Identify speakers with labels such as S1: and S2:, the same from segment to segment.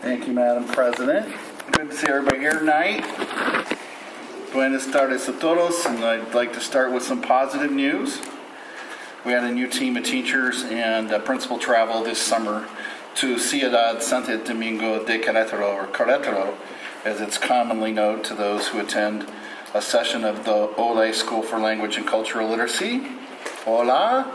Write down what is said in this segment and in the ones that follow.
S1: Thank you, Madam President. Good to see everybody here tonight. Buenas tardes a todos, and I'd like to start with some positive news. We had a new team of teachers and principal travel this summer to Ciudad Santo Domingo de Querétaro, or Querétaro, as it's commonly known to those who attend a session of the OLE School for Language and Cultural Literacy. Hola!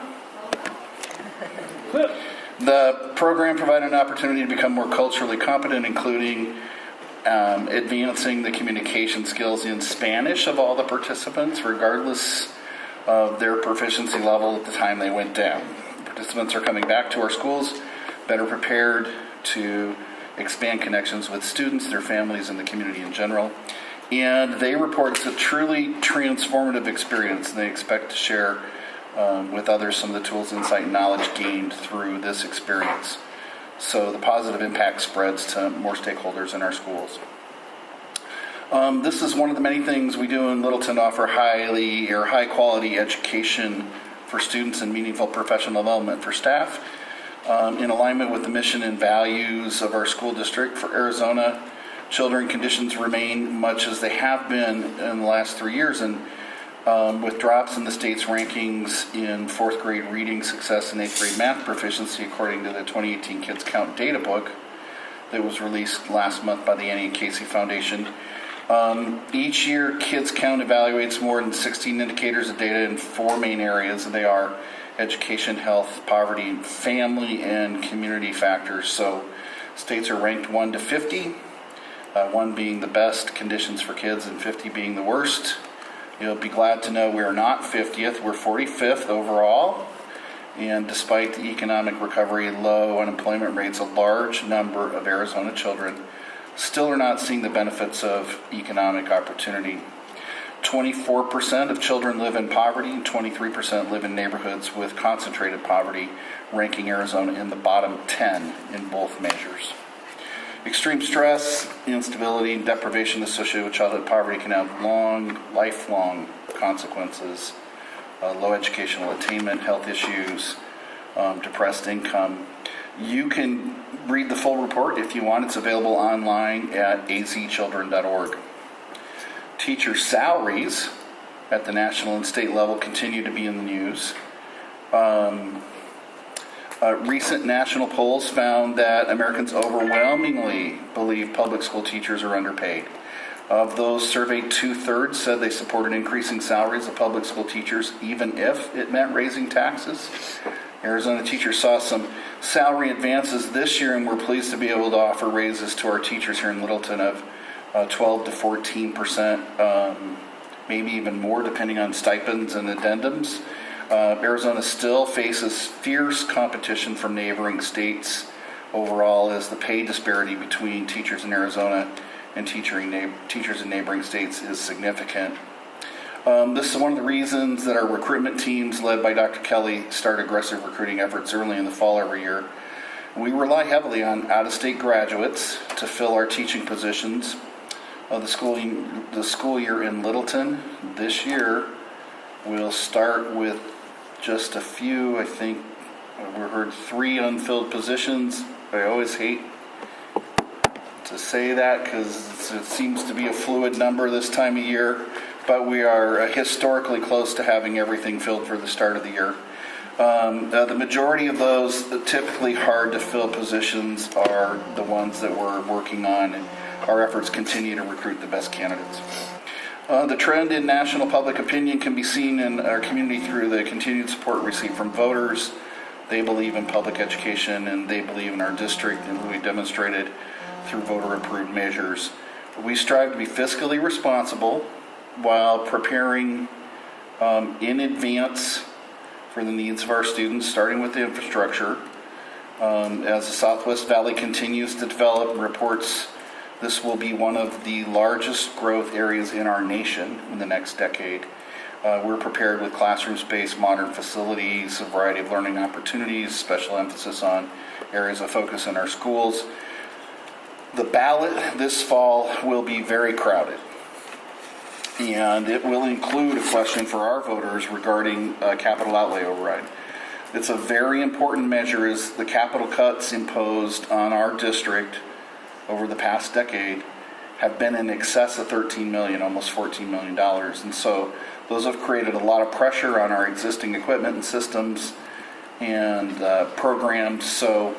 S1: The program provided an opportunity to become more culturally competent, including advancing the communication skills in Spanish of all the participants, regardless of their proficiency level at the time they went down. Participants are coming back to our schools better prepared to expand connections with students, their families, and the community in general. And they report it's a truly transformative experience, and they expect to share with others some of the tools, insight, and knowledge gained through this experience. So the positive impact spreads to more stakeholders in our schools. This is one of the many things we do in Littleton to offer high quality education for students and meaningful professional development for staff. In alignment with the mission and values of our school district for Arizona, children conditions remain much as they have been in the last 3 years, and with drops in the state's rankings in 4th grade reading success and 8th grade math proficiency, according to the 2018 Kids Count data book that was released last month by the Annie and Casey Foundation. Each year, Kids Count evaluates more than 16 indicators of data in 4 main areas, and they are education, health, poverty, family, and community factors. So states are ranked 1 to 50, 1 being the best conditions for kids and 50 being the worst. You'll be glad to know we are not 50th, we're 45th overall. And despite the economic recovery, low unemployment rates, a large number of Arizona children still are not seeing the benefits of economic opportunity. 24% of children live in poverty, and 23% live in neighborhoods with concentrated poverty, ranking Arizona in the bottom 10 in both measures. Extreme stress, instability, and deprivation associated with childhood poverty can have lifelong consequences. Low educational attainment, health issues, depressed income. You can read the full report if you want. It's available online at azchildren.org. Teacher salaries at the national and state level continue to be in the news. Recent national polls found that Americans overwhelmingly believe public school teachers are underpaid. Of those surveyed, 2/3 said they supported increasing salaries of public school teachers, even if it meant raising taxes. Arizona teachers saw some salary advances this year, and we're pleased to be able to offer raises to our teachers here in Littleton of 12 to 14%, maybe even more depending on stipends and addendums. Arizona still faces fierce competition from neighboring states overall, as the pay disparity between teachers in Arizona and teachers in neighboring states is significant. This is one of the reasons that our recruitment teams, led by Dr. Kelly, start aggressive recruiting efforts early in the fall every year. We rely heavily on out-of-state graduates to fill our teaching positions. The school year in Littleton this year will start with just a few. I think we heard 3 unfilled positions. I always hate to say that because it seems to be a fluid number this time of year, but we are historically close to having everything filled for the start of the year. The majority of those typically hard to fill positions are the ones that we're working on, and our efforts continue to recruit the best candidates. The trend in national public opinion can be seen in our community through the continued support received from voters. They believe in public education, and they believe in our district, and we demonstrated through voter-approved measures. We strive to be fiscally responsible while preparing in advance for the needs of our students, starting with the infrastructure. As the Southwest Valley continues to develop, reports this will be one of the largest growth areas in our nation in the next decade. We're prepared with classroom space, modern facilities, a variety of learning opportunities, special emphasis on areas of focus in our schools. The ballot this fall will be very crowded, and it will include a question for our voters regarding capital outlay override. It's a very important measure, as the capital cuts imposed on our district over the past decade have been in excess of $13 million, almost $14 million. And so those have created a lot of pressure on our existing equipment and systems and programs. So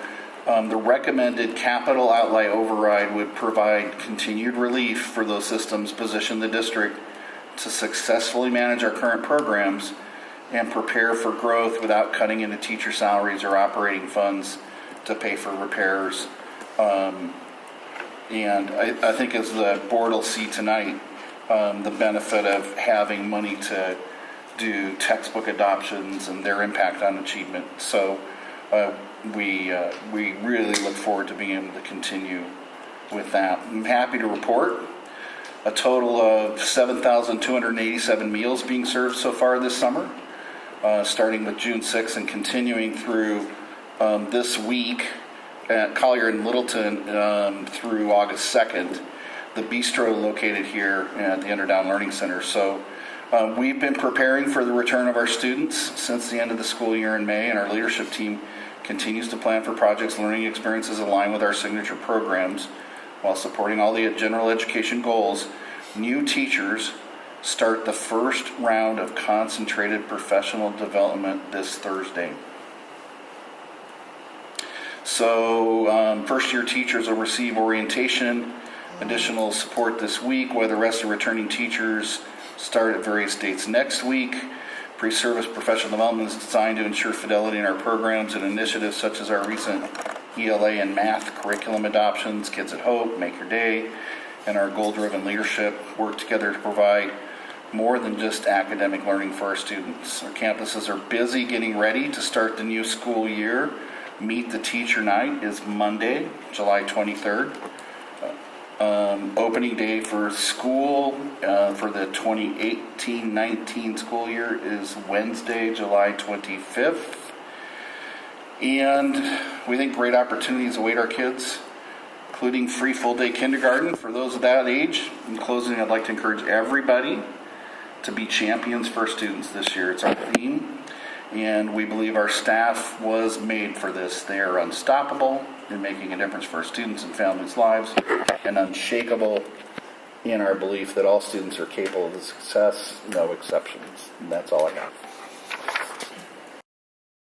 S1: the recommended capital outlay override would provide continued relief for those systems, position the district to successfully manage our current programs and prepare for growth without cutting into teacher salaries or operating funds to pay for repairs. And I think as the board will see tonight, the benefit of having money to do textbook adoptions and their impact on achievement. So we really look forward to being able to continue with that. I'm happy to report a total of 7,287 meals being served so far this summer, starting with June 6th and continuing through this week at Collier and Littleton through August 2nd, the bistro located here at the Underdown Learning Center. So we've been preparing for the return of our students since the end of the school year in May, and our leadership team continues to plan for projects, learning experiences aligned with our signature programs while supporting all the general education goals. New teachers start the first round of concentrated professional development this Thursday. So first-year teachers will receive orientation, additional support this week, while the rest of returning teachers start at various dates next week. Pre-service professional development is designed to ensure fidelity in our programs and initiatives such as our recent ELA and math curriculum adoptions, Kids at Hope, Make Your Day, and our goal-driven leadership work together to provide more than just academic learning for our students. Our campuses are busy getting ready to start the new school year. Meet the Teacher Night is Monday, July 23rd. Opening day for school for the 2018-19 school year is Wednesday, July 25th. And we think great opportunities await our kids, including free full-day kindergarten for those of that age. In closing, I'd like to encourage everybody to be champions for students this year. It's our theme, and we believe our staff was made for this. They are unstoppable in making a difference for our students and families' lives, and unshakable in our belief that all students are capable of success, no exceptions. And that's all I have.